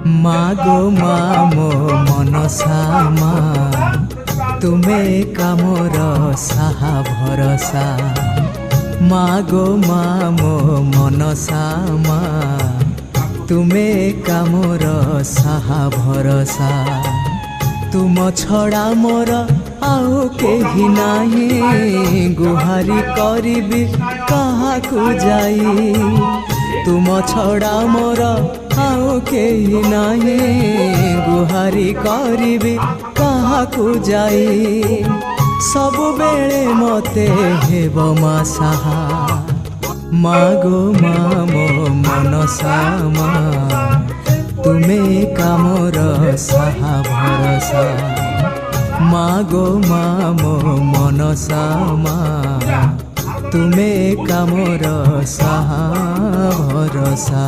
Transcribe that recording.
মাগো মা মো মনসা মা তুমে কামর সাহা ভরসা। মাগো মা মো মনসা মা তুমে কামর সাহা ভরসা। তুম ছড়া মোর আউ কেহি নাহি গুহারি করিবি কাহাকু যাই। তুম ছড়া মোর আউ কেহি নাহি গুহারি করিবি কাহাকু যাই। सबुबेले मते हेब मा साहा। मागो मा मो मनसा मा तुमे कामर साहा भरसा। मागो मा मो मनसा मा तुमे कामर साहा भरसा।